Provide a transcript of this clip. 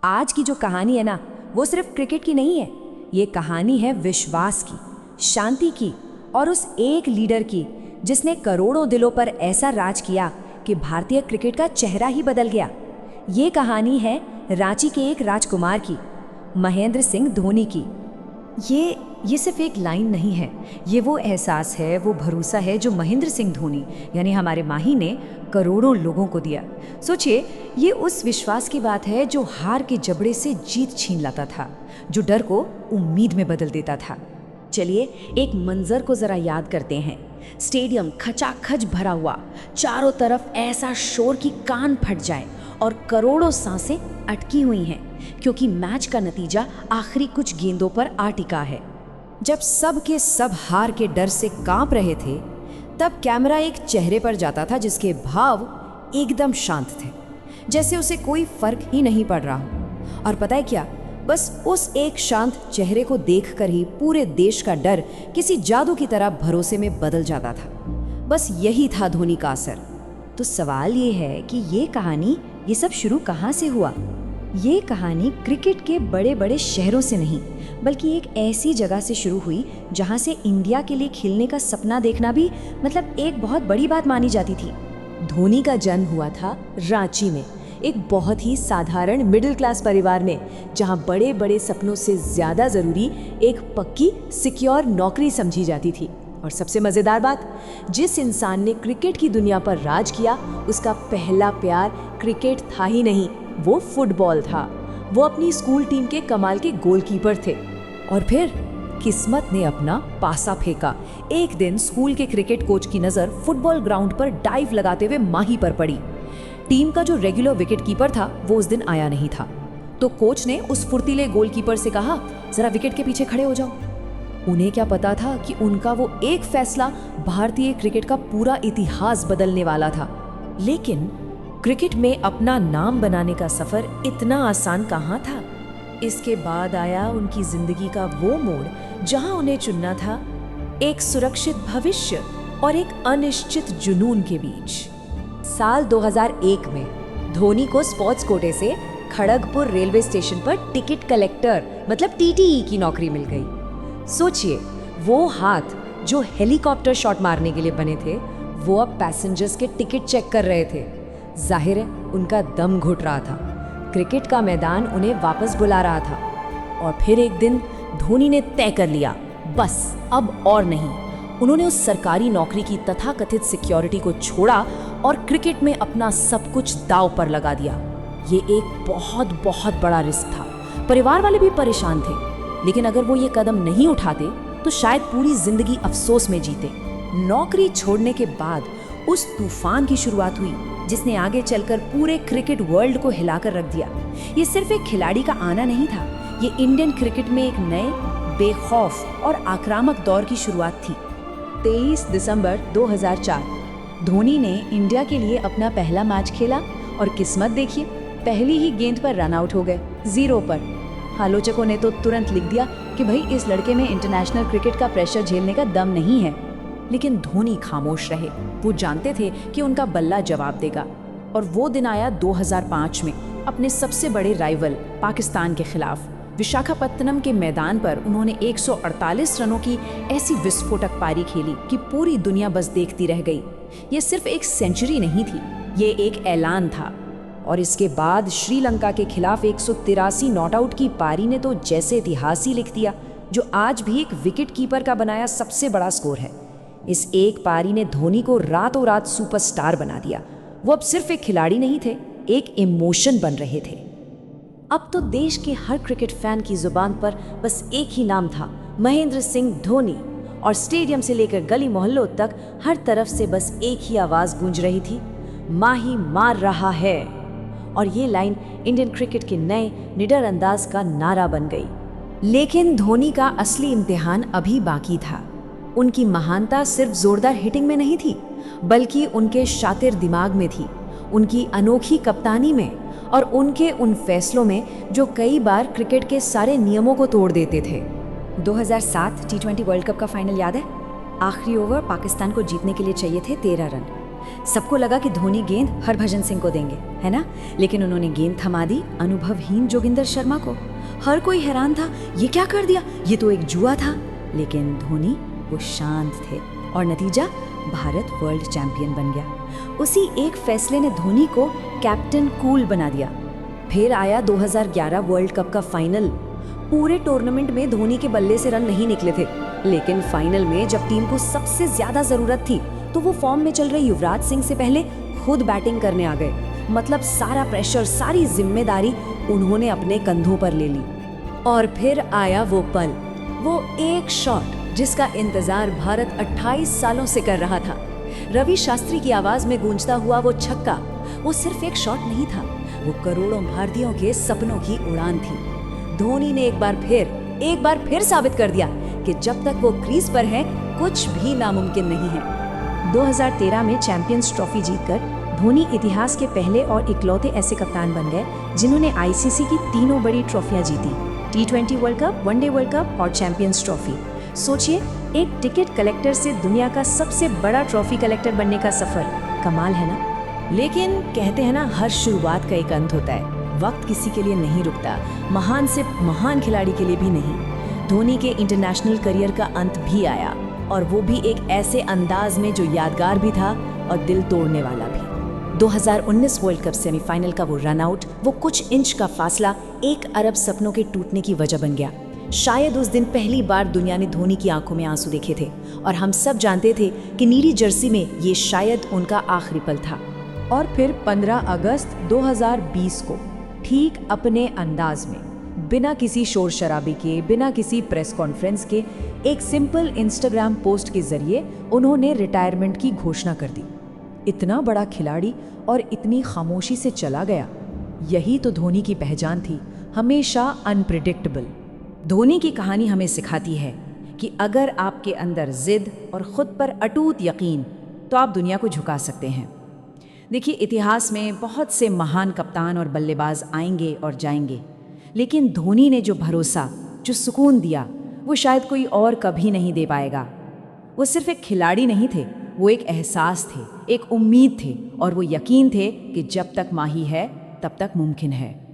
आज की जो कहानी है ना, वो सिर्फ क्रिकेट की नहीं है। ये कहानी है विश्वास की, शांति की और उस एक लीडर की जिसने करोड़ों दिलों पर ऐसा राज किया कि भारतीय क्रिकेट का चेहरा ही बदल गया। ये कहानी है रांची के एक राजकुमार की, महेंद्र सिंह धोनी की। ये सिर्फ एक लाइन नहीं है, ये वो एहसास है, वो भरोसा है जो महेंद्र सिंह धोनी यानी हमारे माही ने करोड़ों लोगों को दिया। सोचिए, ये उस विश्वास की बात है जो हार के जबड़े से जीत छीन लाता था, जो डर को उम्मीद में बदल देता था। चलिए एक मंजर को जरा याद करते हैं। स्टेडियम खचाखच भरा हुआ, चारों तरफ ऐसा शोर कि कान फट जाए और करोड़ों सांसें अटकी हुई हैं क्योंकि मैच का नतीजा आखिरी कुछ गेंदों पर आ टिका है। जब सब के सब हार के डर से कांप रहे थे, तब कैमरा एक चेहरे पर जाता था जिसके भाव एकदम शांत थे, जैसे उसे कोई फर्क ही नहीं पड़ रहा हो। और पता है क्या, बस उस एक शांत चेहरे को देखकर ही पूरे देश का डर किसी जादू की तरह भरोसे में बदल जाता था। बस यही था धोनी का असर। तो सवाल ये है कि ये सब शुरू कहाँ से हुआ? ये कहानी क्रिकेट के बड़े बड़े शहरों से नहीं, बल्कि एक ऐसी जगह से शुरू हुई जहाँ से इंडिया के लिए खेलने का सपना देखना भी एक बहुत बड़ी बात मानी जाती थी। धोनी का जन्म हुआ था रांची में, एक बहुत ही साधारण मिडिल क्लास परिवार में, जहाँ बड़े बड़े सपनों से ज़्यादा ज़रूरी एक पक्की सिक्योर नौकरी समझी जाती थी। और सबसे मज़ेदार बात, जिस इंसान ने क्रिकेट की दुनिया पर राज किया, उसका पहला प्यार क्रिकेट था ही नहीं, वो फुटबॉल था। वो अपनी स्कूल टीम के कमाल के गोलकीपर थे। और फिर किस्मत ने अपना पासा फेंका। एक दिन स्कूल के क्रिकेट कोच की नज़र फुटबॉल ग्राउंड पर डाइव लगाते हुए माही पर पड़ी। टीम का जो रेगुलर विकेट कीपर था वो उस दिन आया नहीं था, तो कोच ने उस फुर्तीले गोलकीपर से कहा, जरा विकेट के पीछे खड़े हो जाओ। उन्हें क्या पता था कि उनका वो एक फैसला भारतीय क्रिकेट का पूरा इतिहास बदलने वाला था। लेकिन क्रिकेट में अपना नाम बनाने का सफर इतना आसान कहाँ था। इसके बाद आया उनकी जिंदगी का वो मोड़ जहां उन्हें चुनना था एक सुरक्षित भविष्य और एक अनिश्चित जुनून के बीच। साल 2001 में धोनी को स्पोर्ट्स कोटे से खड़गपुर रेलवे स्टेशन पर टिकट कलेक्टर टीटीई की नौकरी मिल गई। सोचिए, वो हाथ जो हेलीकॉप्टर शॉट मारने के लिए बने थे, वो अब पैसेंजर्स के टिकट चेक कर रहे थे। जाहिर है उनका दम घुट रहा था। क्रिकेट का मैदान उन्हें वापस बुला रहा था। और फिर एक दिन धोनी ने तय कर लिया, बस अब और नहीं। उन्होंने उस सरकारी नौकरी की तथाकथित सिक्योरिटी को छोड़ा और क्रिकेट में अपना सब कुछ दांव पर लगा दिया। ये एक बहुत बहुत बड़ा रिस्क था। परिवार वाले भी परेशान थे, लेकिन अगर वो ये कदम नहीं उठाते तो शायद पूरी जिंदगी अफसोस में जीते। नौकरी छोड़ने के बाद उस तूफान की शुरुआत हुई जिसने आगे चलकर पूरे क्रिकेट वर्ल्ड को हिलाकर रख दिया। ये सिर्फ एक खिलाड़ी का आना नहीं था, ये इंडियन क्रिकेट में एक नए, बेखौफ और आक्रामक दौर की शुरुआत थी। 23 दिसंबर 2004 धोनी ने इंडिया के लिए अपना पहला मैच खेला और किस्मत देखिए, पहली ही गेंद पर रन आउट हो गए, 0 पर। आलोचकों ने तो तुरंत लिख दिया कि भाई इस लड़के में इंटरनेशनल क्रिकेट का प्रेशर झेलने का दम नहीं है। लेकिन धोनी खामोश रहे। वो जानते थे कि उनका बल्ला जवाब देगा। और वो दिन आया 2005 में, अपने सबसे बड़े राइवल पाकिस्तान के खिलाफ। विशाखापत्तनम के मैदान पर उन्होंने 148 रनों की ऐसी विस्फोटक पारी खेली कि पूरी दुनिया बस देखती रह गई। ये सिर्फ एक सेंचुरी नहीं थी, ये एक ऐलान था। और इसके बाद श्रीलंका के खिलाफ 183 नॉट आउट की पारी ने तो जैसे इतिहास ही लिख दिया, जो आज भी एक विकेट कीपर का बनाया सबसे बड़ा स्कोर है। इस एक पारी ने धोनी को रातों रात सुपरस्टार बना दिया। वो अब सिर्फ एक खिलाड़ी नहीं थे, एक इमोशन बन रहे थे। अब तो देश के हर क्रिकेट फैन की जुबान पर बस एक ही नाम था, महेंद्र सिंह धोनी। और स्टेडियम से लेकर गली मोहल्लों तक हर तरफ से बस एक ही आवाज गूंज रही थी, माही मार रहा है। और ये लाइन इंडियन क्रिकेट के नए निडर अंदाज का नारा बन गई। लेकिन धोनी का असली इम्तिहान अभी बाकी था। उनकी महानता सिर्फ जोरदार हिटिंग में नहीं थी, बल्कि उनके शातिर दिमाग में थी, उनकी अनोखी कप्तानी में और उनके उन फैसलों में जो कई बार क्रिकेट के सारे नियमों को तोड़ देते थे। 2007 T20 वर्ल्ड कप का फाइनल याद है? आखिरी ओवर पाकिस्तान को जीतने के लिए चाहिए थे 13 रन। सबको लगा कि धोनी गेंद हरभजन सिंह को देंगे, है ना, लेकिन उन्होंने गेंद थमा दी अनुभवहीन जोगिंदर शर्मा को। हर कोई हैरान था, ये क्या कर दिया, ये तो एक जुआ था। लेकिन धोनी वो शांत थे और नतीजा भारत वर्ल्ड चैंपियन बन गया। उसी एक फैसले ने धोनी को कैप्टन कूल बना दिया। फिर आया 2011 वर्ल्ड कप का फाइनल। पूरे टूर्नामेंट में धोनी के बल्ले से रन नहीं निकले थे, लेकिन फाइनल में जब टीम को सबसे ज्यादा जरूरत थी तो वो फॉर्म में चल रहे युवराज सिंह से पहले खुद बैटिंग करने आ गए। मतलब सारा प्रेशर, सारी जिम्मेदारी उन्होंने अपने कंधों पर ले ली। और फिर आया वो पल, वो एक शॉट जिसका इंतजार भारत 28 सालों से कर रहा था। रवि शास्त्री की आवाज में गूंजता हुआ वो छक्का, वो सिर्फ एक शॉट नहीं था, वो करोड़ों भारतीयों के सपनों की उड़ान थी। धोनी ने एक बार फिर साबित कर दिया कि जब तक वो क्रीज पर है कुछ भी नामुमकिन नहीं है। 2013 में चैंपियंस ट्रॉफी जीतकर धोनी इतिहास के पहले और इकलौते ऐसे कप्तान बन गए जिन्होंने आईसीसी की तीनों बड़ी ट्रॉफियां जीती, T20 world cup, one day world cup और चैंपियंस ट्रॉफी। सोचिए, एक टिकट कलेक्टर से दुनिया का सबसे बड़ा ट्रॉफी कलेक्टर बनने का सफर, कमाल है ना। लेकिन कहते हैं ना, हर शुरुआत का एक अंत होता है। वक्त किसी के लिए नहीं रुकता, महान से महान खिलाड़ी के लिए भी नहीं। धोनी के इंटरनेशनल करियर का अंत भी आया, और वो भी एक ऐसे अंदाज में जो यादगार भी था और दिल तोड़ने वाला भी। 2019 वर्ल्ड कप सेमीफाइनल का वो रन आउट, वो कुछ इंच का फासला 1 अरब सपनों के टूटने की वजह बन गया। शायद उस दिन पहली बार दुनिया ने धोनी की आंखों में आंसू देखे थे, और हम सब जानते थे कि नीली जर्सी में ये शायद उनका आखिरी पल था। और फिर 15 अगस्त 2020 को ठीक अपने अंदाज में, बिना किसी शोर शराबे के, बिना किसी प्रेस कॉन्फ्रेंस के, एक सिंपल इंस्टाग्राम पोस्ट के जरिए उन्होंने रिटायरमेंट की घोषणा कर दी। इतना बड़ा खिलाड़ी और इतनी खामोशी से चला गया, यही तो धोनी की पहचान थी, हमेशा अनप्रिडिक्टेबल। धोनी की कहानी हमें सिखाती है कि अगर आपके अंदर जिद और खुद पर अटूट यकीन, तो आप दुनिया को झुका सकते हैं। देखिए, इतिहास में बहुत से महान कप्तान और बल्लेबाज आएंगे और जाएंगे, लेकिन धोनी ने जो भरोसा, जो सुकून दिया, वो शायद कोई और कभी नहीं दे पाएगा। वो सिर्फ एक खिलाड़ी नहीं थे, वो एक एहसास थे, एक उम्मीद थे, और वो यकीन थे कि जब तक माही है तब तक मुमकिन है।